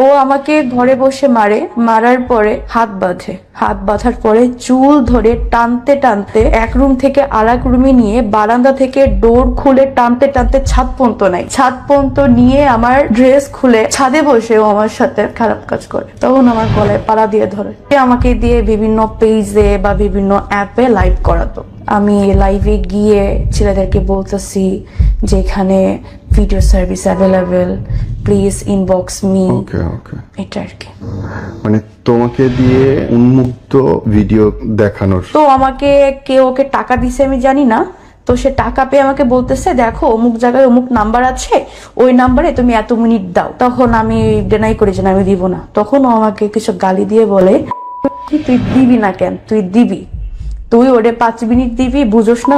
ও আমাকে ঘরে বসে মারার পরে হাত বাঁধার পরে চুল ধরে টানতে টানতে এক রুম থেকে আর এক রুমে নিয়ে বারান্দা থেকে ডোর খুলে টানতে টানতে ছাদ পর্যন্ত নিয়ে আমার ড্রেস খুলে ছাদে বসে ও আমার সাথে খারাপ কাজ করে। তখন আমার গলায় পাড়া দিয়ে ধরে আমাকে দিয়ে বিভিন্ন পেজে বা বিভিন্ন অ্যাপে লাইভ করাতো। আমি লাইভে গিয়ে ছেলেদেরকে বলতেছি যে এখানে video service available, please inbox me. এটা আর কি, মানে তোমাকে দিয়ে উন্মুক্ত ভিডিও দেখানোর। তো আমাকে ওকে টাকা দিছে আমি জানি না, তো সে টাকা পেয়ে আমাকে বলতেছে দেখো অমুক জায়গায় অমুক নাম্বার আছে, ওই নাম্বারে তুমি এত মিনিট দাও। তখন আমি ডিনাই করি যে আমি দিব না। তখন ও আমাকে কিছু গালি দিয়ে বলে তুই দিবি না কেন, তুই ওরে 5 মিনিট দিবি, বুঝোস না?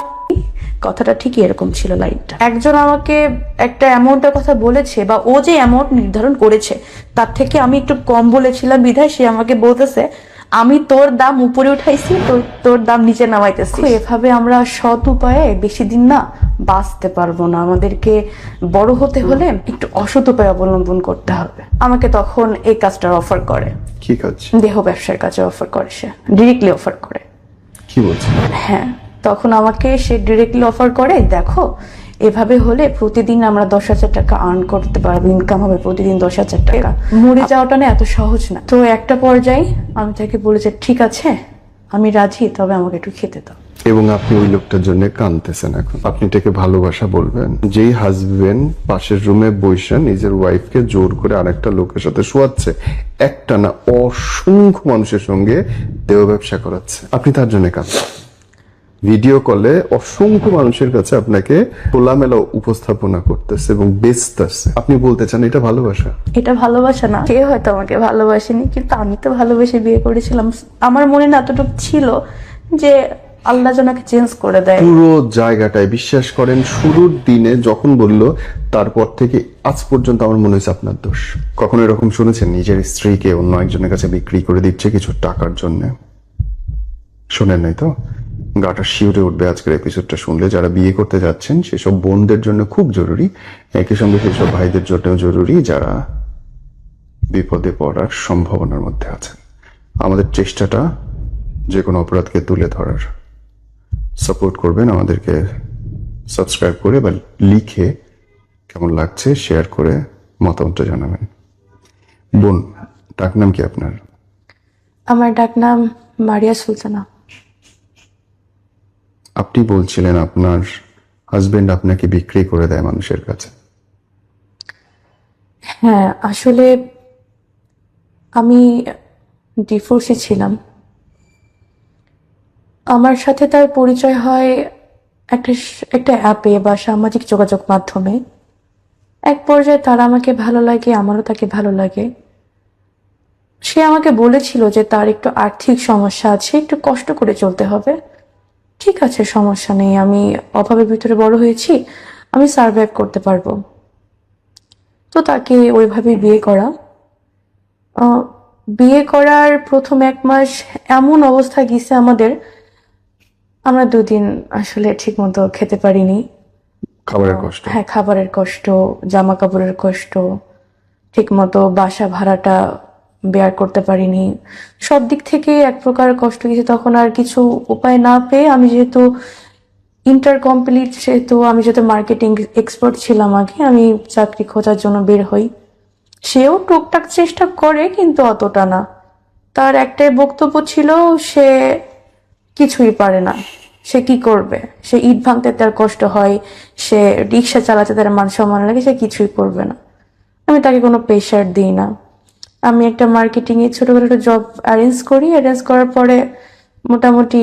কথাটা ঠিকই এরকম ছিল লাইনটা। একজন আমাকে একটা অ্যামাউন্টের কথা বলেছে বা ও যে অ্যামাউন্ট নির্ধারণ করেছে তার থেকে আমি একটু কম বলেছিলাম বিধায় সে আমাকে বলতেছে আমি তোর দাম উপরে উঠাইছি, তোর দাম নিচে নামাইতেছি। এভাবে আমরা সৎ উপায়ে বেশি দিন না বাঁচতে পারবো না। আমাদেরকে বড় হতে হলে একটু অসৎ উপায় অবলম্বন করতে হবে। আমাকে তখন এই কাজটার অফার করে। কি কাজ? দেহ ব্যবসার কাজে অফার করে, সে ডিরেক্টলি অফার করে। কি বলছে? হ্যাঁ, তখন আমাকে সে ডিরেক্টলি অফার করে দেখো এভাবে হলে প্রতিদিন আমরা 10,000 টাকা আর্ন করতে পারবো, ইনকাম হবে প্রতিদিন 10,000 টাকা। মরে যাওয়াটা না এত সহজ না। তো একটা পর্যায়ে আমি তাকে বলেছি ঠিক আছে আমি রাজি, তবে আমাকে একটু খেতে দাও। এবং আপনি ওই লোকটার জন্য কাঁদতেছেন। এখন আপনি এটাকে ভালোবাসা বলবেন? যেই হাজবেন্ড পাশের রুমে বসে নিজের ওয়াইফকে জোর করে আরেকটা লোকের সাথে শোয়াচ্ছে, একটা না অসংখ্য মানুষের সঙ্গে দেহ ব্যবসা করাচ্ছে, আপনি তার জন্য কাঁদছেন। ভিডিও কলে অসংখ্য মানুষের কাছে আপনাকে খোলামেলা উপস্থাপনা করতেছে এবং বেচতেছে। আপনি বলতে চান এটা ভালোবাসা? এটা ভালোবাসা না। সে হয়তো আমাকে ভালোবাসেনি, কিন্তু আমি তো ভালোবেসে বিয়ে করেছিলাম। আমার মনে না এতটুকু ছিল যে আল্লাহ জনাকে চেঞ্জ করে দেয়। পুরো জায়গাটায় বিশ্বাস করেন, শুরুর দিনে যখন বললো তারপর থেকে আজ পর্যন্ত আমার মনে হয়েছে আপনার দোষ। কখনো এরকম শুনেছেন নিজের স্ত্রীকে অন্য একজনের কাছে বিক্রি করে দিচ্ছে কিছু টাকার জন্য? শোনেন নাই তো? গাটা শিউরে উঠবে আজকের এপিসোডটা শুনলে। যারা বিয়ে করতে যাচ্ছেন সেসব বোনদের জন্য খুব জরুরি, একই সঙ্গে সেসব ভাইদের জন্যও জরুরি যারা বিপদে পড়ার সম্ভাবনার মধ্যে আছেন। আমাদের চেষ্টাটা যে কোনো অপরাধকে তুলে ধরার। সাপোর্ট করবেন, আমাদেরকে সাবস্ক্রাইব করে বা লিখে কেমন লাগছে শেয়ার করে মতামতটা জানাবেন। বোন, ডাক নাম কি আপনার? আমার ডাক নাম মারিয়া সুলতানা। আপনি বলছিলেন আপনার হাজবেন্ড আপনাকে বিক্রি করে দেয় মানুষের কাছে। হ্যাঁ, আসলে আমি ডিভোর্সে ছিলাম। আমার সাথে তার পরিচয় হয় একটা অ্যাপে বা সামাজিক যোগাযোগ মাধ্যমে। এক পর্যায়ে তার আমাকে ভালো লাগে, আমারও তাকে ভালো লাগে। সে আমাকে বলেছিল যে তার একটু আর্থিক সমস্যা আছে, একটু কষ্ট করে চলতে হবে। ঠিক আছে, সমস্যা নেই, আমি অভাবের ভিতরে বড় হয়েছি, আমি সার্ভাইভ করতে পারবো। তো তাকে ওইভাবে বিয়ে করা। বিয়ে করার প্রথম 1 মাস এমন অবস্থা গেছে আমাদের, আমরা 2 দিন আসলে ঠিক মতো খেতে পারিনি। খাবারের কষ্ট? হ্যাঁ, খাবারের কষ্ট, জামা কাপড়ের কষ্ট, ঠিক মতো বাসা ভাড়াটা বেয়ার করতে পারিনি। সব দিক থেকে এক প্রকার কষ্ট গেছে। তখন আর কিছু উপায় না পেয়ে আমি যেহেতু ইন্টার কমপ্লিট, সেহেতু আমি যেহেতু মার্কেটিং এক্সপার্ট ছিলাম আগে, আমি চাকরি খোঁজার জন্য বের হই। সেও টুকটাক চেষ্টা করে কিন্তু অতটা না। তার একটাই বক্তব্য ছিল সে কিছুই পারে না, সে কি করবে, সে ইট ভাঙতে তার কষ্ট হয়, সে রিক্সা চালাতে তার মান সম্মান লাগে, সে কিছুই করবে না। আমি তাকে কোনো প্রেশার দিই না। আমি একটা মার্কেটিং এ ছোটখাটো একটা জব অ্যারেঞ্জ করার পরে মোটামুটি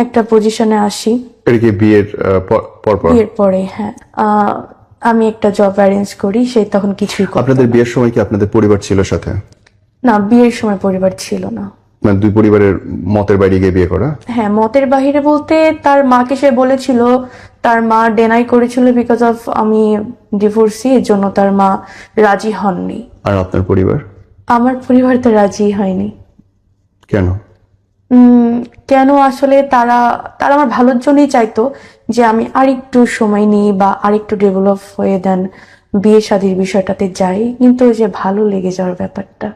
একটা পজিশনে আসি। বিয়ের পরে হ্যাঁ, আমি একটা জব অ্যারেঞ্জ করি। সে তখন কিছুই করে। আপনাদের বিয়ের সময় কি আপনাদের পরিবার ছিল সাথে? না, বিয়ের সময় পরিবার ছিল না। মানে 2 পরিবারের মতের বাইরে গিয়ে বিয়ে করা? হ্যাঁ, মতের বাহিরে বলতে তার মাকে সে বলেছিল, তার মা ডেনাই করেছিল বিকজ অফ আমি ডিভোর্সি, এর জন্য তার মা রাজি হননি। আর আপনার পরিবার? আমার পরিবার তো রাজি হয়নি। কেন? কেন আসলে তারা আমার ভালোর জন্যই চাইতো যে আমি আরেকটু সময় নিই বা আরেকটু ডেভেলপ হয়ে দেন বিয়ে শাদীর বিষয়টাতে যাই, কিন্তু ওই যে ভালো লেগে যাওয়ার ব্যাপারটা।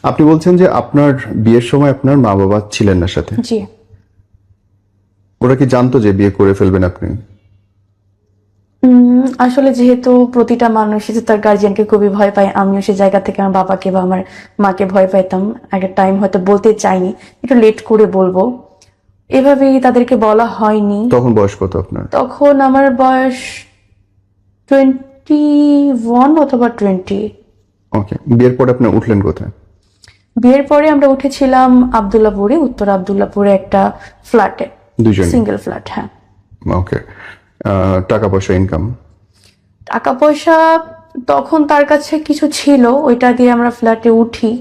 আপনি বলছেন যে আপনার বিয়ের সময় আপনার মা বাবা ছিলেন না সাথে, জি। ওরা কি জানতো যে বিয়ে করে ফেলবেন আপনি? আসলে যেহেতু প্রতিটা মানুষই তো তার গার্জিয়ানকে খুবই ভয় পায়, আমিও সে জায়গা থেকে আমার বাবাকে বা আমার মাকে ভয় পাইতাম। একটা টাইম হয়তো বলতে চাইনি, একটু লেট করে বলবো, এভাবেই তাদেরকে বলা হয়নি। তখন বয়স কত আপনার? তখন আমার বয়স 21 অথবা 20। ওকে, বিয়ের পরে আপনি উঠলেন কোথায়? বিয়ের পরে আমরা উঠেছিলাম আবদুল্লাপুরে, উত্তর আবদুল্লাপুরে একটা ফ্ল্যাটে, দুজন? Single flat. হ্যাঁ। ওকে। টাকা পয়সা ইনকাম? টাকা পয়সা তখন তার কাছে কিছু ছিল, ওইটা দিয়ে আমরা ফ্ল্যাটে উঠি,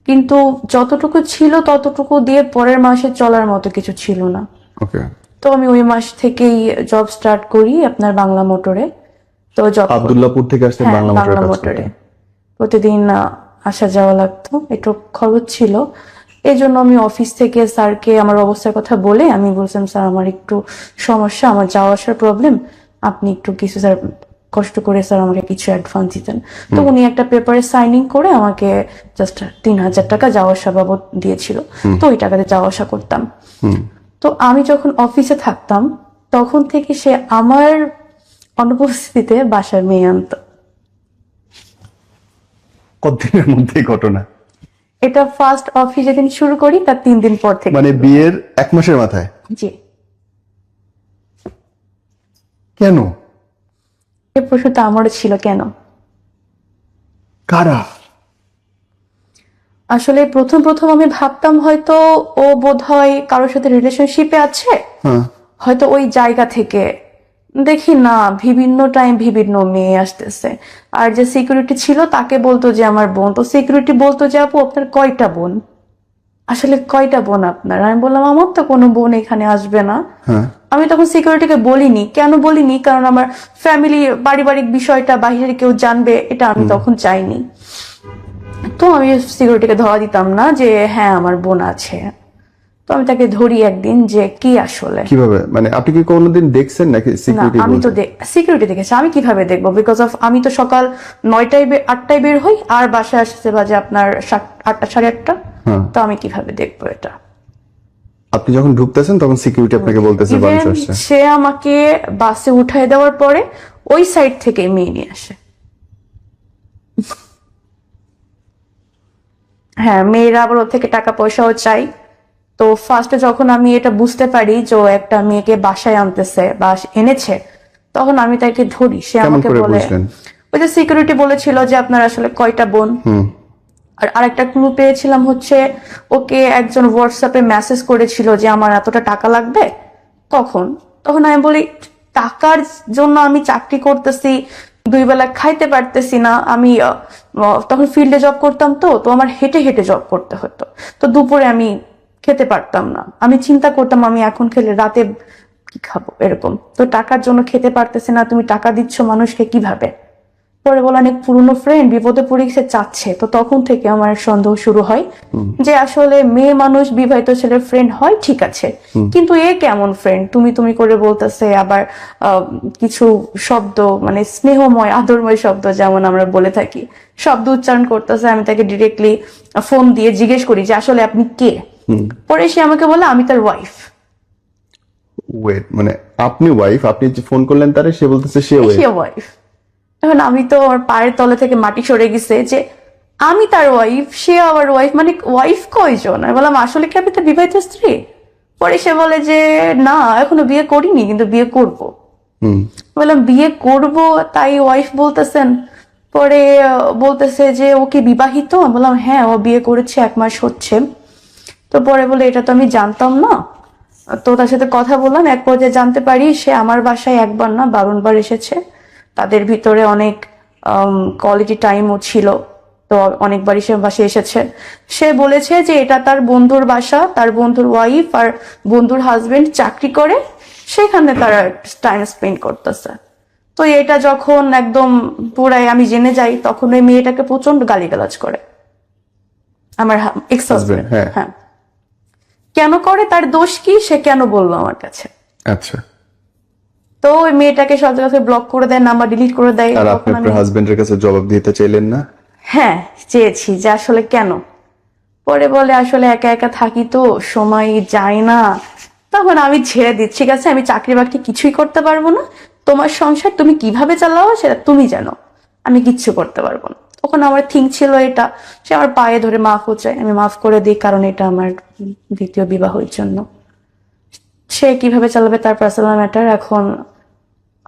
কিন্তু যতটুকু ছিল ততটুকু দিয়ে পরের মাসে চলার মতো কিছু ছিল না। ওকে। তো আমি ওই মাস থেকেই জব স্টার্ট করি আপনার বাংলা মোটরে। তো জব আব্দুল্লাহপুর থেকে আসতে হ্যাঁ, বাংলা মোটরে বাংলা কাজ মোটরে করতেন? প্রতিদিন আসা যাওয়া লাগতো, একটু খরচ ছিল। এই জন্য আমি অফিস থেকে স্যারকে আমার অবস্থার কথা বলে আমি বলছিলাম, স্যার আমার একটু সমস্যা, আমার যাওয়া আসার প্রবলেম, আপনি একটু কিছু স্যার কষ্ট করে স্যার আমাকে কিছু অ্যাডভান্স দিতেন। তো উনি একটা পেপারে সাইনিং করে আমাকে জাস্ট 3,000 টাকা যাওয়া আসা বাবদ দিয়েছিল। তো ওই টাকাতে যাওয়া আসা করতাম। তো আমি যখন অফিসে থাকতাম তখন থেকে সে আমার অনুপস্থিতিতে বাসায় মেয়ে আনতো। কতদিনের মধ্যে এই ঘটনা? এটা ফার্স্ট অফিস যেদিন শুরু করি তার 3 দিন পর থেকে। মানে বিয়ের 1 মাসের মাথায়? জি। কেন? এই প্রশ্নটা আমারও ছিল, কেন? কারা? আসলে প্রথম প্রথম আমি ভাবতাম হয়তো ও বোধহয় কারোর সাথে রিলেশনশিপে আছে, হ্যাঁ। হয়তো ওই জায়গা থেকে। দেখি না, বিভিন্ন টাইম বিভিন্ন মেয়ে আসতেছে। আর যে সিকিউরিটি ছিল তাকে বলতো যে আমার বোন, তো সিকিউরিটি বলতো যে আপু আপনার কয়টা বোন, আসলে কয়টা বোন আপনার? আমি বললাম আমার তো কোনো বোন এখানে আসবে না। হ্যাঁ। আমি তখন সিকিউরিটিকে বলিনি, কেন বলিনি, কারণ আমার ফ্যামিলি পারিবারিক বিষয়টা বাহিরের কেউ জানবে, এটা আমি তখন চাইনি। তো আমি সিকিউরিটিকে ধরা দিতাম না যে হ্যাঁ আমার বোন আছে। তো আমি তাকে ধরি একদিন যে কি আসলে। কিভাবে, মানে আপনি কি কোনোদিন দেখছেন নাকি না, সিকিউরিটি আমি তো বলছে? সিকিউরিটি দেখেছি, আমি কিভাবে দেখবো? বিকজ অফ আমি তো সকাল 8টায় বের হই আর বাসায় আসতে বাজে আপনার 8টা, সাড়ে 8টা। হ্যাঁ। তো আমি কিভাবে দেখবো এটা? আপনি যখন ঢুকতেছেন তখন সিকিউরিটি আপনাকে বলতেছে মানুষ Even আসছে? সে আমাকে বাসে উঠায় দেওয়ার পরে ওই সাইড থেকে মেয়ে নিয়ে আসে। হ্যাঁ, মেয়েরা আবার ওর থেকে টাকা পয়সাও চাই। তো ফার্স্টে যখন আমি এটা বুঝতে পারি যে ও একটা মেয়েকে বাসায় আনতেছে বা এনেছে, তখন আমি তাকে ধরি। সে কেমন আমাকে করে বলে, বুঝলেন? ওই যে সিকিউরিটি বলেছিল যে আপনার আসলে কয়টা বোন। আর আরেকটা ক্লু পেয়েছিলাম হচ্ছে ওকে একজন হোয়াটসঅ্যাপে মেসেজ করেছিল যে আমার এতটা টাকা লাগবে। তখন তখন আমি বলি টাকার জন্য আমি চাকরি করতেছি, 2 বেলা খাইতে পারতেছি না। আমি তখন ফিল্ডে জব করতাম, তো তো আমার হেঁটে হেঁটে জব করতে হতো। তো দুপুরে আমি খেতে পারতাম না, আমি চিন্তা করতাম আমি এখন খেলে রাতে কি খাবো, এরকম। তো টাকার জন্য খেতে পারতেছি না, তুমি টাকা দিচ্ছ মানুষকে কিভাবে? পরে বলা অনেক পুরনো ফ্রেন্ড, বিপদে পড়ে গেছে চাচ্ছে। তো তখন থেকে আমার সন্দেহ শুরু হয় যে আসলে মেয়ে মানুষ বিবাহিত ছেলের ফ্রেন্ড হয় ঠিক আছে, কিন্তু এ কেমন ফ্রেন্ড, তুমি তুমি করে বলতেছে। আবার কিছু শব্দ মানে স্নেহময় আদরময় শব্দ যেমন আমরা বলে থাকি, শব্দ উচ্চারণ করতেছে। আমি তাকে ডিরেক্টলি ফোন দিয়ে জিজ্ঞেস করি যে আসলে আপনি কে? পরে সে আমাকে বলে আমি তার ওয়াইফ। ওয়েট, মানে আপনি ওয়াইফ, আপনি যে ফোন করলেন তারে, সে বলতেছে সে সে ওয়াইফ। এখন আমি তো আমার পায়ের তলে থেকে মাটি সরে গেছে যে আমি তার ওয়াইফ, সে আবার ওয়াইফ, মানে ওয়াইফ কয়জন? আমি বললাম আসলে কি আপনি তার বিবাহিত স্ত্রী? পরে সে বলে যে না এখনো বিয়ে করিনি, কিন্তু বিয়ে করব। বললাম বিয়ে করব তাই ওয়াইফ বলতেছেন? পরে বলতেছে যে ও কি বিবাহিত? আমি বললাম হ্যাঁ ও বিয়ে করেছে, 1 মাস হচ্ছে। তো পরে বলে এটা তো আমি জানতাম না। তো তার সাথে কথা বললাম, এক পর্যায়ে জানতে পারি সে আমার বাসায় একবার না 52 বার এসেছে। তাদের ভিতরে অনেক কোয়ালিটি টাইমও ছিল। তো অনেকবারই সে বাসায় এসেছে। সে বলেছে যে এটা তার বন্ধুর বাসা, তার বন্ধুর ওয়াইফ আর বন্ধুর হাজবেন্ড চাকরি করে, সেখানে তারা টাইম স্পেন্ড করতেছে। তো এটা যখন একদম পুরাই আমি জেনে যাই, তখন ওই মেয়েটাকে প্রচন্ড গালিগালাজ করে আমার এক্স হাজবেন্ড। হ্যাঁ, কেন করে, তার দোষ কি, সে কেন বললো আমার কাছে? আচ্ছা। তো ওই মেয়েটাকে সব জায়গা ব্লক করে দেয়, নাম্বার ডিলিট করে দেয়। আর আপনি তখন আমি আপনার হাজবেন্ডের কাছে জবাব দিতে চাইলেন না? হ্যাঁ চেয়েছি যে আসলে কেন। পরে বলে আসলে একা একা থাকি তো সময় যায় না। তখন আমি ছেড়ে দিচ্ছি, ঠিক আছে আমি চাকরি বাকরি কিছুই করতে পারবো না, তোমার সংসার তুমি কিভাবে চালাও সেটা তুমি জানো, আমি কিচ্ছু করতে পারবো না। তখন আমার থিঙ্ক ছিল এটা, সে আমার পায়ে ধরে মাফও চায়, আমি মাফ করে দিই, কারণ এটা আমার দ্বিতীয় বিবাহের জন্য। সে কিভাবে চালাবে তার পার্সোনাল ম্যাটার। এখন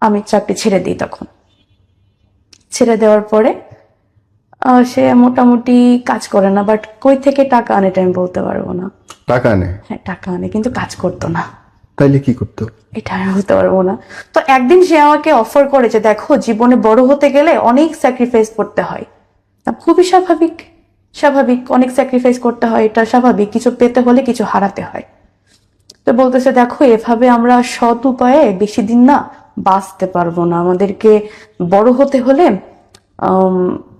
আমি চাকরি ছেড়ে দিই। তখন ছেড়ে দেওয়ার পরে সে মোটামুটি কাজ করে না, বাট কই থেকে টাকা আনে এটা আমি বলতে পারবো না। টাকা নেই? হ্যাঁ টাকা আনে, কিন্তু কাজ করতো না। তাইলে কি করতো? এটা আমি বলতে পারবো না। তো একদিন সে আমাকে অফার করে যে দেখো জীবনে বড় হতে গেলে অনেক স্যাক্রিফাইস করতে হয়। খুবই স্বাভাবিক, স্বাভাবিক অনেক স্যাক্রিফাইস করতে হয়, এটা স্বাভাবিক, কিছু পেতে হলে কিছু হারাতে হয়। তো বলতেছে দেখো এভাবে আমরা সৎ উপায়ে বেশি দিন না বাঁচতে পারবো না, আমাদেরকে বড় হতে হলে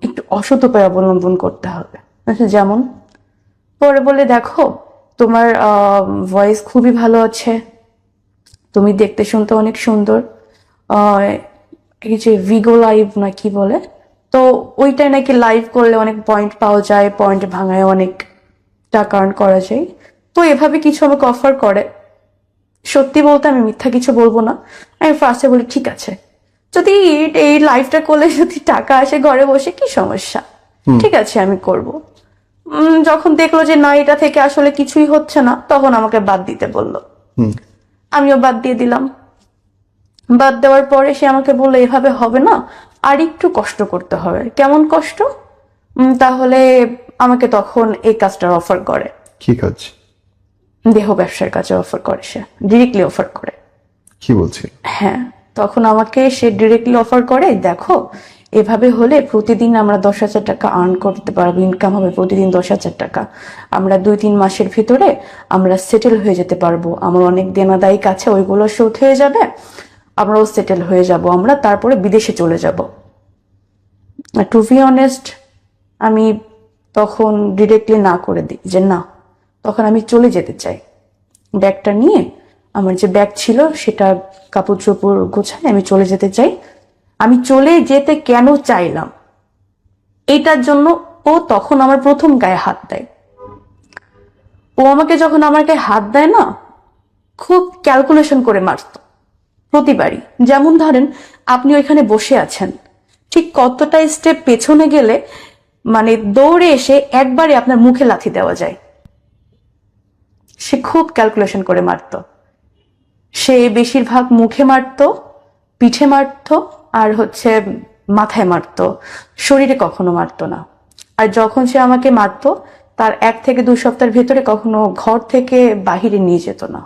একটু অসৎ উপায় অবলম্বন করতে হবে। আচ্ছা যেমন? পরে বলে দেখো তোমার ভয়েস খুবই ভালো আছে, তুমি দেখতে শুনতে অনেক সুন্দর, আহ, এই যে ভিগো লাইভ না কি বলে, তো ওইটাই নাকি লাইভ করলে অনেক পয়েন্ট পাওয়া যায়, পয়েন্ট ভাঙায় অনেক টাকা আর্ন করা যায়। তো এভাবে কিছু আমাকে অফার করে। সত্যি বলতে আমি মিথ্যা কিছু বলবো না, আমি ফার্স্টে বলি ঠিক আছে, যদি এই লাইফটা করলে যদি টাকা আসে ঘরে বসে কি সমস্যা, ঠিক আছে আমি করব। যখন দেখলো যে না এটা থেকে আসলে কিছুই হচ্ছে না, তখন আমাকে বাদ দিতে বললো। আমিও বাদ দিয়ে দিলাম। বাদ দেওয়ার পরে সে আমাকে বললো এভাবে হবে না, আর একটু কষ্ট করতে হবে। কেমন কষ্ট? তাহলে আমাকে তখন এই কাজটার অফার করে। কি কাজ? দেহ ব্যবসার কাজে অফার করে, সে ডিরেক্টলি অফার করে। কি বলছিল? হ্যাঁ তখন আমাকে সে ডিরেক্টলি অফার করে দেখো এভাবে হলে প্রতিদিন আমরা 10,000 টাকা আর্ন করতে পারবো, ইনকাম হবে প্রতিদিন 10,000 টাকা, আমরা 2-3 মাসের ভিতরে আমরা সেটেল হয়ে যেতে পারবো, আমার অনেক দেনাদায়িক আছে ওইগুলো শোধ হয়ে যাবে, আমরাও সেটেল হয়ে যাব, আমরা তারপরে বিদেশে চলে যাব। টু বি অনেস্ট আমি তখন ডিরেক্টলি না করে দিই যে না, তখন আমি চলে যেতে চাই। ব্যাগটা নিয়ে, আমার যে ব্যাগ ছিল সেটা কাপড় চোপড় গোছায় আমি চলে যেতে চাই। আমি চলে যেতে কেন চাইলাম এটার জন্য ও তখন আমার প্রথম গায়ে হাত দেয়। ও আমাকে যখন আমার গায়ে হাত দেয় না, খুব ক্যালকুলেশন করে মারতো প্রতিবারই। যেমন ধরেন আপনি ওইখানে বসে আছেন, ঠিক কতটা স্টেপ পেছনে গেলে মানে দৌড়ে এসে একবারে আপনার মুখে লাথি দেওয়া যায়। সে খুব ক্যালকুলেশন করে মারতো। সে বেশিরভাগ মুখে মারতো, পিঠে মারতো, আর হচ্ছে মাথায় মারতো, শরীরে কখনো মারতো না। আর যখন সে আমাকে মারতো তার 1 থেকে 2 সপ্তাহের ভেতরে কখনো ঘর থেকে বাহিরে নিয়ে যেত না।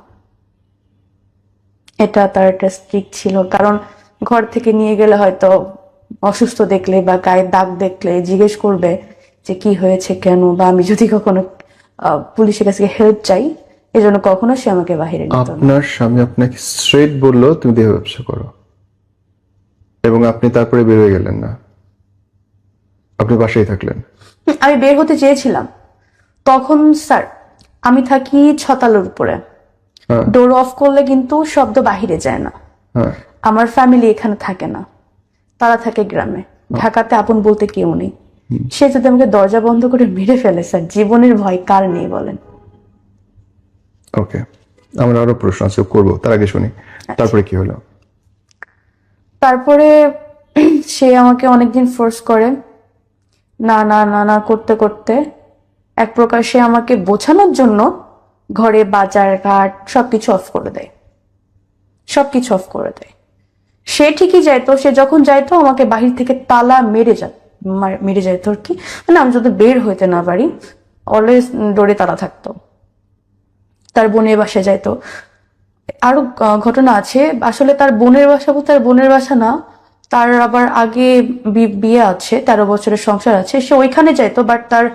এটা তার একটা স্ট্রিক্ট ছিল, কারণ ঘর থেকে নিয়ে গেলে হয়তো অসুস্থ দেখলে বা গায়ে দাগ দেখলে জিজ্ঞেস করবে যে কি হয়েছে কেন, বা আমি যদি কখনো পুলিশের কাছে হেল্প চাই, এজন্য কখনো সে আমাকে বাহিরে নিত না। আপনার স্বামী আপনাকে স্ট্রেট বললো তুমি দেহ ব্যবসা করো, এবং আপনি তারপরে বের হয়ে গেলেন না, আপনি বাসায় থাকলেন? আমি বের হতে চেয়েছিলাম তখন স্যার, আমি থাকি 6 তলার উপরে, হ্যাঁ ডোর অফ করলে কিন্তু শব্দ বাহিরে যায় না। হ্যাঁ। আমার ফ্যামিলি এখানে থাকে না, তারা থাকে গ্রামে, ঢাকাতে আপন বলতে কেউ নেই। সে যদি আমাকে দরজা বন্ধ করে মেরে ফেলে স্যার, জীবনের ভয় কার নেই বলেন? ওকে, আমরা আরো প্রশ্ন আছে করবো, তার আগে শুনি তারপরে কি হলো। তারপরে সে আমাকে অনেকদিন ফোর্স করে, না না না না করতে করতে এক প্রকার সে আমাকে বোঝানোর জন্য ঘরে বাজার ঘাট সবকিছু অফ করে দেয়, সবকিছু অফ করে দেয়। সে ঠিকই যাইতো, সে যখন যাইতো আমাকে বাহির থেকে তালা মেরে যাইতো আর কি, মানে আমি যদি বের হইতে না পারি অলওয়েজ ডোরে তালা থাকতো। তার বোনের বাসায় যাইতো। আরো ঘটনা আছে, আসলে তার বোনের বাসা বলতে তার বোনের বাসা না, তার আবার আগে বিয়ে আছে, 13 বছরের সংসার আছে, সে ওইখানে যাইতো, বাট তার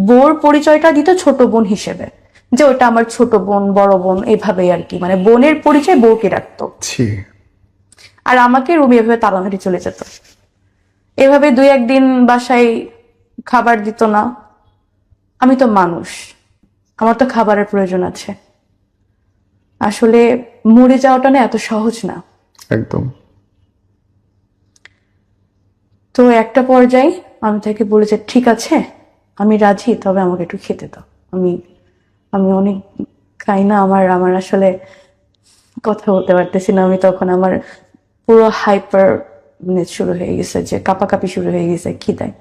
বোর পরিচয়টা দিত ছোট বোন হিসেবে, যে ওইটা আমার ছোট বোন বড় বোন এইভাবেই আর কি, মানে বোনের পরিচয় বউকে রাখতো। ছি। আর আমাকে রুমে এভাবে তালা মেরে চলে যেত। এভাবে 2-1 দিন বাসায় খাবার দিত না। আমি তো মানুষ, আমার তো খাবারের প্রয়োজন আছে। আসলে মরে যাওয়াটা না এত সহজ না। একদম। তো একটা পর্যায়ে আমি তাকে বলি যে ঠিক আছে আমি রাজি, তবে আমাকে একটু খেতে দাও। আমি আমি অনেক খাই না, আমার আমার আসলে কথা বলতে পারতেছি না আমি তখন। আমার পুরো হাইপার শুরু হয়ে গেছে, যে কাঁপাকাঁপি শুরু হয়ে গেছে খিদায়।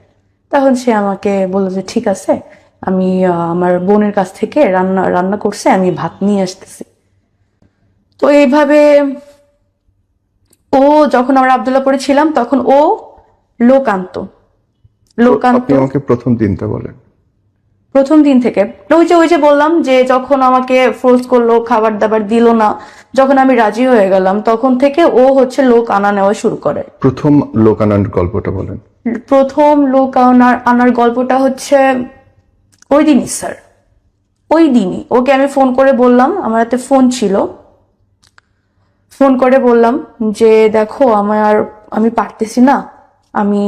তখন সে আমাকে বললো যে ঠিক আছে, আমি আমার বোনের কাছ থেকে রান্না রান্না করছে, আমি ভাত নিয়ে আসতেছি। তো এইভাবে ও, যখন আমরা আবদুল্লাপুরে ছিলাম তখন ও লোক আনতো, লোক আপনি আনতো আমাকে প্রথম দিনটা বলেন। প্রথম দিন থেকে। ওই যে বললাম যে যখন আমাকে ফোর্স করলো, খাবার দাবার দিল না, যখন আমি রাজি হয়ে গেলাম তখন থেকে ও হচ্ছে লোক আনা নেওয়া শুরু করে। প্রথম লোক আনার গল্পটা বলেন। প্রথম লোক আনার আনার গল্পটা হচ্ছে ওই দিনই স্যার, ওই দিনই ওকে আমি ফোন করে বললাম, আমার হাতে ফোন ছিল, ফোন করে বললাম যে দেখো আমি পারতেছি না, আমি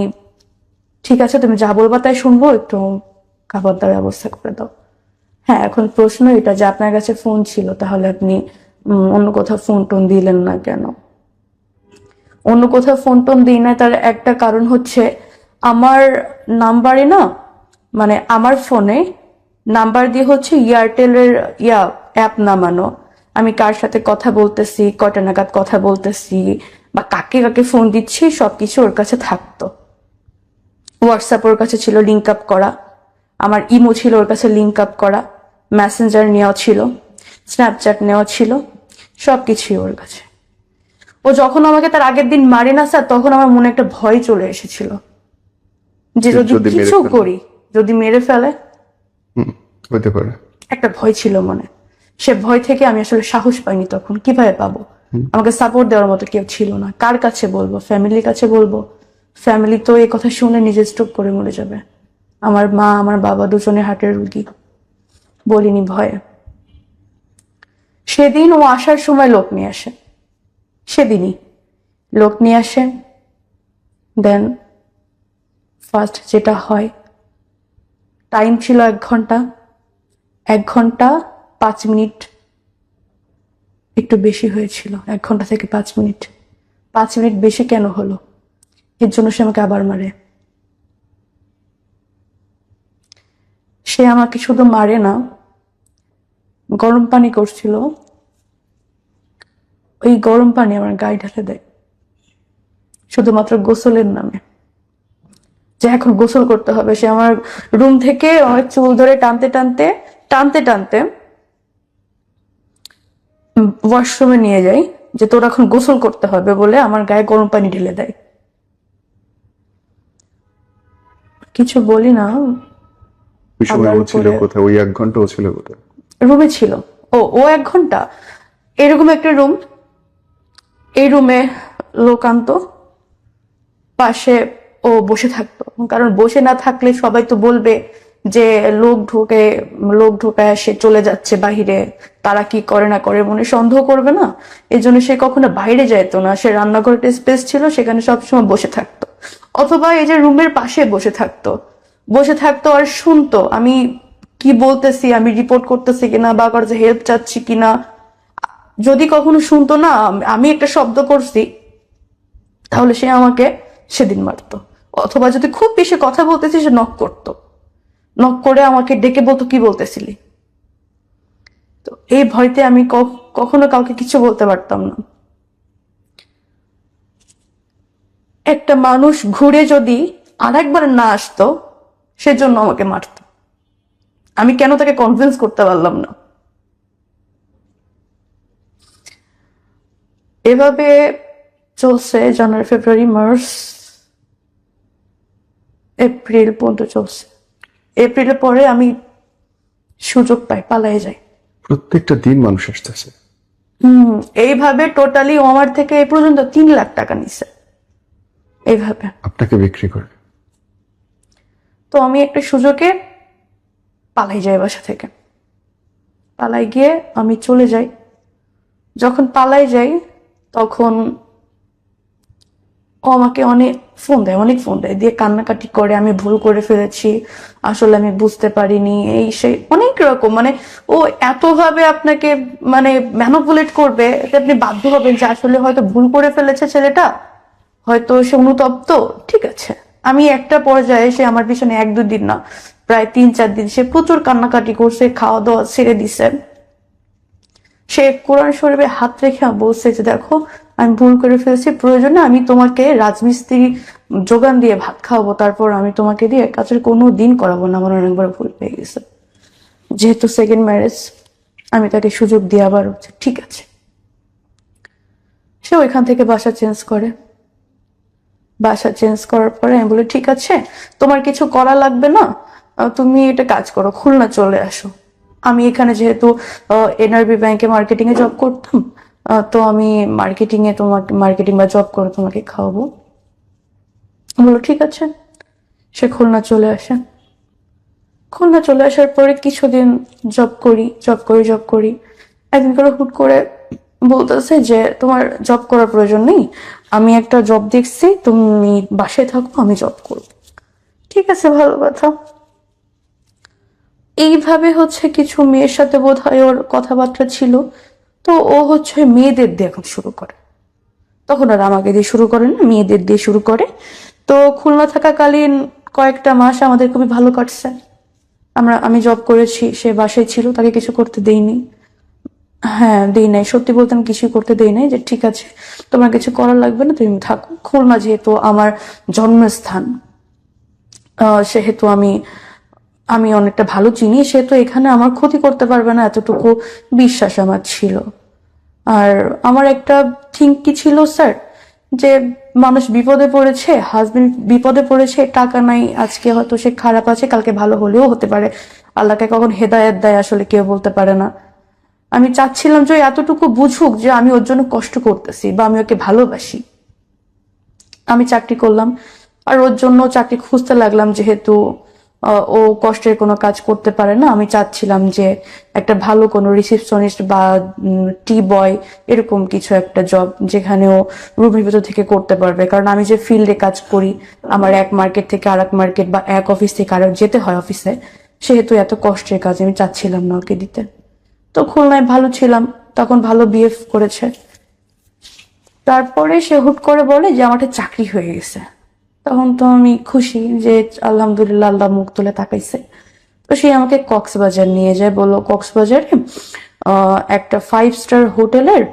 ঠিক আছে তুমি যা বলবা তাই শুনবো, একটু খাবার দাবার ব্যবস্থা করে দাও। হ্যাঁ, এখন প্রশ্ন এটা যে আপনার কাছে ফোন ছিল, তাহলে আপনি অন্য কোথাও ফোন টোন দিলেন না কেন? অন্য কোথাও ফোন টোন দিই না, তার একটা কারণ হচ্ছে আমার নাম্বারে না, মানে আমার ফোনে নাম্বার দিয়ে হচ্ছে এয়ারটেলের অ্যাপ নামানো। আমি কার সাথে কথা বলতেছি, কয়টা নাগাদ কথা বলতেছি, বা কাকে কাকে ফোন দিচ্ছি, সবকিছু ওর কাছে থাকতো। হোয়াটসঅ্যাপ ওর কাছে ছিল লিঙ্ক আপ করা, আমার ইমো ছিল ওর কাছে লিঙ্ক আপ করা, মেসেঞ্জার নেওয়া ছিল, স্ন্যাপচ্যাট নেওয়া ছিল, সবকিছুই ওর কাছে। ও যখন আমাকে তার আগের দিন মারে না স্যার, তখন আমার মনে একটা ভয় চলে এসেছিল যে যদি যদি মেরে কিছু ফেলে। করি, যদি মেরে ফেলে, হতে পারে। একটা ভয় ছিল মনে। সে ভয় থেকে আমি আসলে সাহস পাইনি তখন। কিভাবে পাবো? আমাকে সাপোর্ট দেওয়ার মতো কেউ ছিল না। কার কাছে বলবো? ফ্যামিলির কাছে বলবো? ফ্যামিলি তো এই কথা শুনে নিজে স্ট্রোক করে মরে যাবে। আমার মা, আমার বাবা দুজনে হার্টের রুগী। বলিনি ভয়ে। সেদিন ও আসার সময় লোক নিয়ে আসে, সেদিনই লোক নিয়ে আসে। দেন ফার্স্ট যেটা হয়, টাইম ছিল 1 ঘন্টা, 1 ঘন্টা 5 মিনিট একটু বেশি হয়েছিল, 1 ঘন্টা থেকে 5 মিনিট। 5 মিনিট বেশি কেন হলো, এর জন্য সে আমাকে আবার মারে। সে আমাকে শুধু মারে না, গরম পানি করছিল, ওই গরম পানি আমার গায়ে ঢেলে দেয়, শুধুমাত্র গোসলের নামে, যে এখন গোসল করতে হবে। সে আমার রুম থেকে আমার চুল ধরে টানতে টানতে টানতে টানতে ওয়াশরুমে নিয়ে যাই, যে তোর এখন গোসল করতে হবে বলে আমার গায়ে গরম পানি ঢেলে দেয়। কিছু বলি না। ওই সময় আবার ও ছিল করে কোথায়? ওই 1 ঘন্টা ও ছিল কোথায়? রুমে ছিল। ও 1 ঘন্টা এরকম একটা রুম, এই রুমে লোক আনতো, পাশে ও বসে থাকতো। কারণ বসে না থাকলে সবাই তো বলবে যে লোক ঢোকায় সে চলে যাচ্ছে বাহিরে, তারা কি করে না করে মনে সন্দেহ করবে না, এই জন্য সে কখনো বাইরে যাইতো না। সে রান্নাঘরে একটা স্পেস ছিল, সেখানে সবসময় বসে থাকতো, অথবা এই যে রুমের পাশে বসে থাকতো আর শুনতো আমি কি বলতেছি, আমি রিপোর্ট করতেছি কিনা, বা কারো হেল্প চাচ্ছি কিনা। যদি কখনো শুনতো না আমি একটা শব্দ করছি, তাহলে সে আমাকে সেদিন মারতো। অথবা যদি খুব বেশি কথা বলতেছি, সে নক করতো, নক করে আমাকে ডেকে বলতো কি বলতেছিলি। তো এই ভয়তে আমি কখনো কাউকে কিছু বলতে পারতাম না। একটা মানুষ ঘুরে যদি আরেকবার না আসতো, সেজন্য আমাকে মারতো। আমি কেন তাকে কনভিন্স করতে পারলাম না। এভাবে চলছে জানুয়ারি, ফেব্রুয়ারি, মার্চ, এপ্রিল পর্যন্ত চলছে। এপ্রিলের পরে আমি সুযোগ পাই, পালাই যাই। প্রত্যেকটা দিন মানুষ আসতেছে। এইভাবে টোটালি আমার থেকে এই পর্যন্ত 3 লাখ টাকা নিছে এইভাবে। আপনাকে বিক্রি করে। তো আমি একটা সুযোগে পালাই যাই বাসা থেকে। পালাই গিয়ে আমি চলে যাই। যখন পালাই যাই তখন ও আমাকে অনেক ফোন দেয় দিয়ে কান্নাকাটি করে, আমি ভুল করে ফেলেছি, আসলে আমি বুঝতে পারিনি, এই সেই অনেক রকম, মানে ও এতভাবে আপনাকে মানে ম্যানুপুলেট করবে যে আপনি বাধ্য হবেন যে আসলে হয়তো ভুল করে ফেলেছে ছেলেটা, হয়তো সে অনুতপ্ত। ঠিক আছে, আমি একটা পর্যায়ে সে আমার পিছনে 1-2 দিন না, প্রায় 3-4 দিন সে প্রচুর কান্নাকাটি করছে, খাওয়া দাওয়া ছেড়ে দিছে। সে কোরআন শরীফে হাত রেখে বলছে যে দেখো আমি ভুল করে ফেলেছি, প্রয়োজনে আমি তোমাকে রাজমিস্ত্রি যোগান দিয়ে ভাত খাওয়াবো, তারপর আমি তোমাকে দিয়ে কাজের কোনো দিন করাবো না, আমার অনেকবার ভুল হয়ে গেছে। যেহেতু সেকেন্ড ম্যারেজ, আমি তাকে সুযোগ দিয়ে আবার হচ্ছে ঠিক আছে। সে ওইখান থেকে বাসা চেঞ্জ করার পরে আমি বলি ঠিক আছে, তোমার কিছু করা লাগবে না, তুমি এটা কাজ করো, খুলনা চলে আসো। আমি এখানে যেহেতু এনআরবি ব্যাংকে মার্কেটিং এ জব করতাম, তো আমি মার্কেটিং বা জব করে তোমাকে খাওয়াবো। বলো ঠিক আছে। সে খুলনা চলে আসার পরে কিছুদিন জব করি। একদিন করে হুট করে বলতেছে যে তোমার জব করার প্রয়োজন নেই, আমি একটা জব দেখছি, তুমি বাসায় থাকো, আমি জব করবো। ঠিক আছে, ভালো কথা। এইভাবে হচ্ছে কিছু মেয়ের সাথে বোধহয় ওর কথাবার্তা ছিল, তো ও হচ্ছে মেয়েদের দিয়ে এখন শুরু করে। তখন আর আমাকে দিয়ে শুরু করে না, মেয়েদের দিয়ে শুরু করে। তো খুলনা থাকাকালীন কয়েকটা মাস আমাদের খুবই ভালো কাটছে। আমি জব করেছি, সে বাসায় ছিল, তাকে কিছু করতে দেইনি। হ্যাঁ, দেই নাই, সত্যি বলতে আমি কিছুই করতে দেই নাই, যে ঠিক আছে তোমার কিছু করার লাগবে না, তুমি থাকো। খুলনা যেহেতু আমার জন্মস্থান, সেহেতু আমি আমি অনেকটা ভালো চিনি, সেহেতু এখানে আমার ক্ষতি করতে পারবে না, এতটুকু বিশ্বাস আমার ছিল। আর আমার একটা থিঙ্ক কি ছিল স্যার, যে মানুষ বিপদে পড়েছে, হাজবেন্ড বিপদে পড়েছে, টাকা নাই, আজকে হয়তো সে খারাপ আছে, কালকে ভালো হলেও হতে পারে। আল্লাহকে কখন হেদায়েত দেয় আসলে কেউ বলতে পারে না। আমি চাচ্ছিলাম যে ও এতটুকু বুঝুক যে আমি ওর জন্য কষ্ট করতেছি বা আমি ওকে ভালোবাসি। আমি চাকরি করলাম, আর ওর জন্য চাকরি খুঁজতে লাগলাম, যেহেতু ও কষ্টের কোনো কাজ করতে পারে না। আমি চাচ্ছিলাম যে একটা ভালো কোনো রিসেপশনিস্ট বা টি বয়, এরকম কিছু একটা জব যেখানে ও রুমের ভিতর থেকে করতে পারবে, কারণ আমি যে ফিল্ডে কাজ করি, আমার এক মার্কেট থেকে আরেক মার্কেট বা এক অফিস থেকে আরেক যেতে হয় অফিসে, সেহেতু এত কষ্টের কাজ আমি চাচ্ছিলাম না ওকে দিতে। তো খুলনায় ভালো ছিলাম, তখন ভালো বিহেভ করেছে। তারপরে সে হুট করে বলে যে আমার একটা চাকরি হয়ে গেছে। তখন তো আমি খুশি যে আলহামদুলিল্লাহ, আল্লাহ মুখ তুলে তাকাইছে। তো সে আমাকে কক্সবাজার নিয়ে যায়, বললো কক্সবাজারে একটা 5 স্টার হোটেলের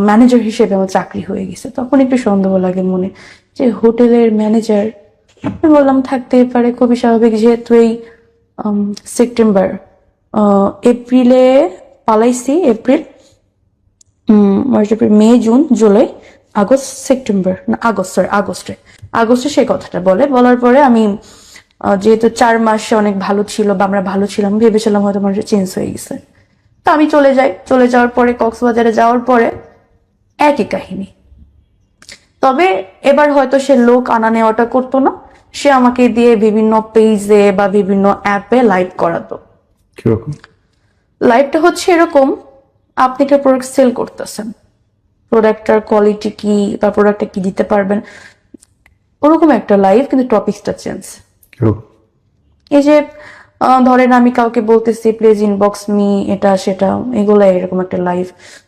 ম্যানেজার হিসেবে আমার চাকরি হয়ে গেছে। তখন একটু সন্দেহ লাগে মনে, যে হোটেলের ম্যানেজার। আমি বললাম থাকতেই পারে, খুবই স্বাভাবিক, যেহেতু এই সেপ্টেম্বর, এপ্রিলে পালাইছি, এপ্রিল, মার্চ, এপ্রিল, মে, জুন, জুলাই, আগস্ট, সেপ্টেম্বর, না আগস্ট, সরি আগস্টে সেই কথাটা বলার পরে আমি যেহেতু 4 মাসে অনেক ভালো ছিল বা আমরা ভালো ছিলাম, ভেবেছিলাম হয়তো মানুষ চেঞ্জ হয়ে গেছে। তো আমি চলে যাওয়ার পরে, কক্সবাজারে যাওয়ার পরে একই কাহিনী। তবে এবার হয়তো সে লোক আনা নেওয়াটা করতো না, সে আমাকে দিয়ে বিভিন্ন পেজে বা বিভিন্ন অ্যাপে লাইভ করাতো। কিরকম? লাইভটা হচ্ছে এরকম, আপনি একটা প্রোডাক্ট সেল করতেছেন, প্রোডাক্টটার কোয়ালিটি কি বা প্রোডাক্টটা কি দিতে পারবেন, ওরকম একটা লাইভ, কিন্তু টপিকসটা চেঞ্জ। কিরকম? এই যে ধরেন আমি কাউকে বলতেছি প্লিজ ইনবক্স মি, এটা সেটা, এগুলা এরকম একটা লাইভ,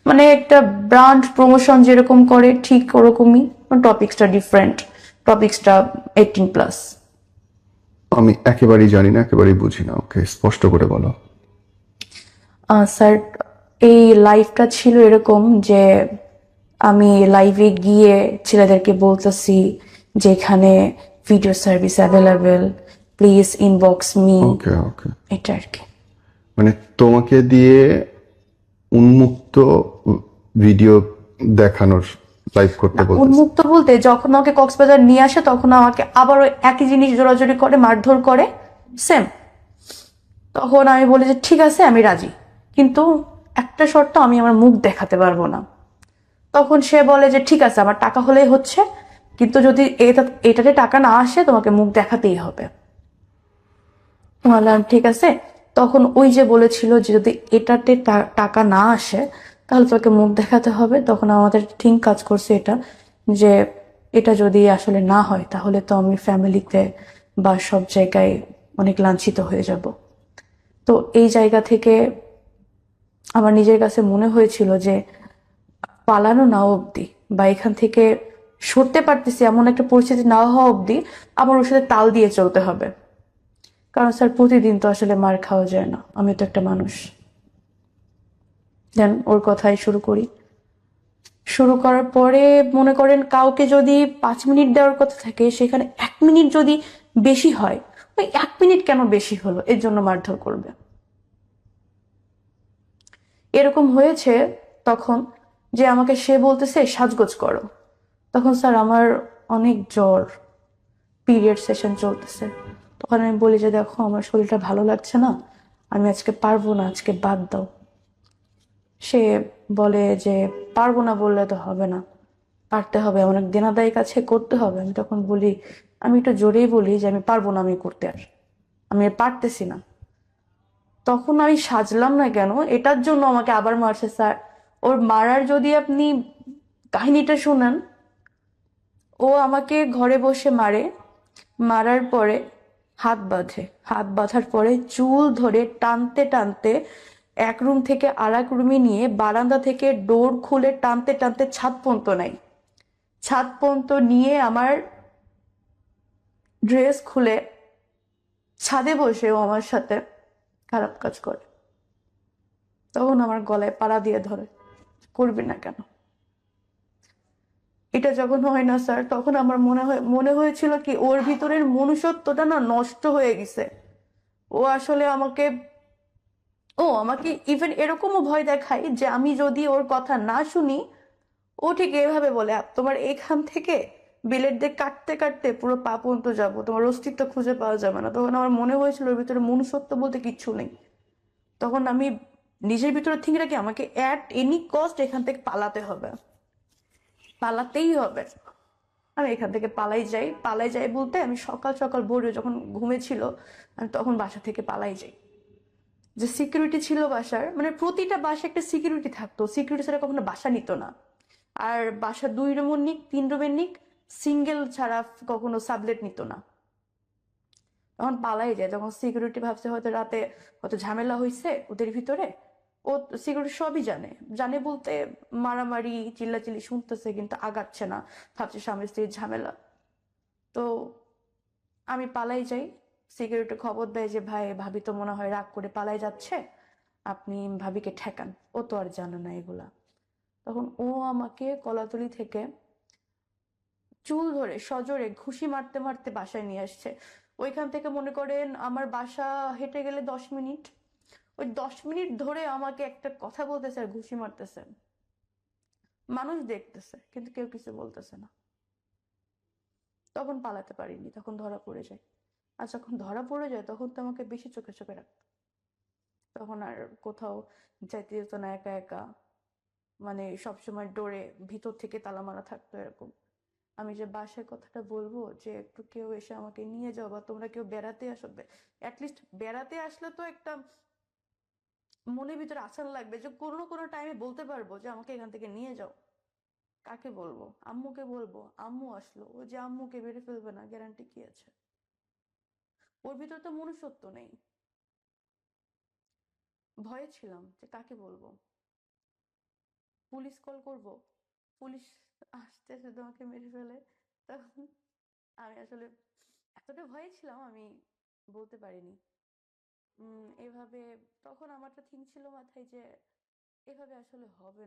মানে একটা ব্র্যান্ড প্রমোশন যেরকম করে ঠিক ওরকমই, টপিকসটা ডিফারেন্ট, টপিকসটা 18+। আমি একেবারেই জানি না, একেবারেই বুঝি না, ওকে স্পষ্ট করে বলো। স্যার, এই লাইভটা ছিল এরকম যে আমি লাইভে গিয়ে ছেলেদেরকে বলতেছি যে এখানে video service available, please inbox me, okay okay, এটা আর কি। মানে তোমাকে দিয়ে উন্মুক্ত ভিডিও দেখানোর, লাইভ করতে বলতে? উন্মুক্ত বলতে, যখন আমাকে কক্সবাজার নিয়ে আসে তখন আমাকে আবার ওই একই জিনিস জোরাজোরি করে, মারধর করে, সেম। তখন আমি বলি যে ঠিক আছে আমি রাজি, কিন্তু একটা শর্ত, আমি আমার মুখ দেখাতে পারবো না। তখন সে বলে যে ঠিক আছে আমার টাকা হলেই হচ্ছে, কিন্তু যদি এটাতে টাকা না আসে তোমাকে মুখ দেখাতেই হবে। বললাম ঠিক আছে। তখন ওই যে বলেছিল যে যদি এটাতে টাকা না আসে তাহলে তোকে মুখ দেখাতে হবে, তখন আমাদের থিঙ্ক কাজ করছে এটা, যে এটা যদি আসলে না হয় তাহলে তো আমি ফ্যামিলিতে বা সব জায়গায় অনেক লাঞ্ছিত হয়ে যাব। তো এই জায়গা থেকে আমার নিজের কাছে মনে হয়েছিল যে পালানো না অবধি বা এখান থেকে সরতে পারতেছি এমন একটা পরিস্থিতি না হওয়া অবধি আমার ওর সাথে তাল দিয়ে চলতে হবে। কারণ স্যার প্রতিদিন তো আসলে মার খাওয়া যায় না, আমি তো একটা মানুষ। দেন ওর কথাই শুরু করি। শুরু করার পরে মনে করেন কাউকে যদি 5 মিনিট দেওয়ার কথা থাকে সেখানে 1 মিনিট যদি বেশি হয়, ওই 1 মিনিট কেন বেশি হলো এর জন্য মারধর করবে। এরকম হয়েছে তখন যে আমাকে সে বলতেছে সাজগোজ করো। তখন স্যার আমার অনেক জ্বর, পিরিয়ড সেশন চলতেছে। তখন আমি বলি যে দেখো আমার শরীরটা ভালো লাগছে না, আমি আজকে পারবো না, আজকে বাদ দাও। সে বলে যে পারবো না বললে তো হবে না, পারতে হবে, অনেক দেনাদায়ী কাছে করতে হবে। আমি তখন বলি, আমি একটু জোরেই বলি যে আমি পারবো না, আমি করতে আমি আর পারতেছি না। তখন আমি সাজলাম না কেন এটার জন্য আমাকে আবার মারছে স্যার। ওর মারার যদি আপনি কাহিনীটা শুনেন, ও আমাকে ঘরে বসে মারে, মারার পরে হাত বাঁধে, হাত বাঁধার পরে চুল ধরে টানতে টানতে এক রুম থেকে আর এক রুমে নিয়ে বারান্দা থেকে ডোর খুলে টানতে টানতে ছাদ পর্যন্ত নাই, ছাদ পর্যন্ত নিয়ে আমার ড্রেস খুলে ছাদে বসে ও আমার সাথে খারাপ কাজ করে। তখন আমার গলায় পাড়া দিয়ে ধরে, করবি না কেন। এটা যখন হয় না স্যার, তখন আমার মনে হয়েছিল কি ওর ভিতরের মনুষ্যত্বটা না নষ্ট হয়ে গেছে। ও আসলে আমাকে ইভেন এরকমও ভয় দেখায় যে আমি যদি ওর কথা না শুনি, ও ঠিক এভাবে বলে তোমার এখান থেকে বিলেট দিয়ে কাটতে কাটতে পুরো পা পর্যন্ত যাবো, তোমার অস্তিত্ব খুঁজে পাওয়া যাবে না। তখন আমার মনে হয়েছিল ওর ভিতরে মনুষ্যত্ব বলতে কিচ্ছু নেই। তখন আমি নিজের ভিতরে ঠিক রাখি আমাকে অ্যাট এনি কস্ট এখান থেকে পালাতে হবে, পালাতেই হবে। আমি এখান থেকে পালাই যাই বলতে আমি সকাল সকাল ভোরে যখন ঘুমেছিল আমি তখন বাসা থেকে পালাই যাই। যে সিকিউরিটি ছিল বাসার, মানে প্রতিটা বাসা একটা সিকিউরিটি থাকতো, সিকিউরিটি ছাড়া কখনো বাসা নিত না। আর বাসা 2 রুমের নিক 3 রুমের নিক সিঙ্গেল ছাড়া কখনো সাবলেট নিত না। তখন পালাই যায়, তখন সিকিউরিটি ভাবছে হয়তো রাতে হয়তো ঝামেলা হয়েছে ওদের ভিতরে। ও সিকিউরিটি সবই জানে, জানে বলতে মারামারি চিল্লাচিল্লি শুনতেছে কিন্তু আগাচ্ছে না, ভাবছে স্বামী স্ত্রীর ঝামেলা। তো আমি পালাই যাই। সিকিউরিটি খবর দেয় যে ভাই ভাবি তো মনে হয় রাগ করে পালাই যাচ্ছে, আপনি ভাবিকে ঠেকান, ও তো আর জানে না এগুলা। তখন ও আমাকে কলাতলি থেকে চুল ধরে সজোরে ঘুষি মারতে মারতে বাসায় নিয়ে আসছে। ওইখান থেকে মনে করেন আমার বাসা হেঁটে গেলে 10 মিনিট, ওই 10 মিনিট ধরে আমাকে একটা কথা বলতেছে আর ঘুষি মারতেছে। মানুষ দেখতেছে কিন্তু কেউ কিছু বলতেছে না। তখন পালাতে পারিনি, তখন ধরা পড়ে যায়। আর যখন ধরা পড়ে যায় তখন তো আমাকে বেশি চোখে চোখে রাখতো। তখন আর কোথাও যাইতে যেত না একা একা, মানে সবসময় ডোরে ভিতর থেকে তালা মারা থাকতো এরকম। আমি যে বাসায় কথাটা বলবো যে একটু কেউ এসে আমাকে নিয়ে যাও বা তোমরা কেউ বেড়াতে আসবে, অ্যাটলিস্ট বেড়াতে আসলে তো একটা মনের ভিতরে আশা লাগবে যে কোনো না কোনো টাইমে বলতে পারবো যে আমাকে এখান থেকে নিয়ে যাও। কাকে বলবো? আম্মুকে বলবো? আম্মু আসলো, ও যে আম্মুকে বেড়ে ফেলবে না গ্যারান্টি কি আছে? ওর ভিতরে তো মনুষ্যত্ব নেই। ভয়ে ছিলাম যে কাকে বলবো, পুলিশ কল করব, পুলিশ আসতেছে তোমাকে মেরে ফেলে। তখন আমি আসলে এতটা ভয়ে ছিলাম আমি বলতে পারিনি। এভাবে তখন আমার তো থিঙ্ক ছিল মাথায় যে এভাবে আসলে হবে না।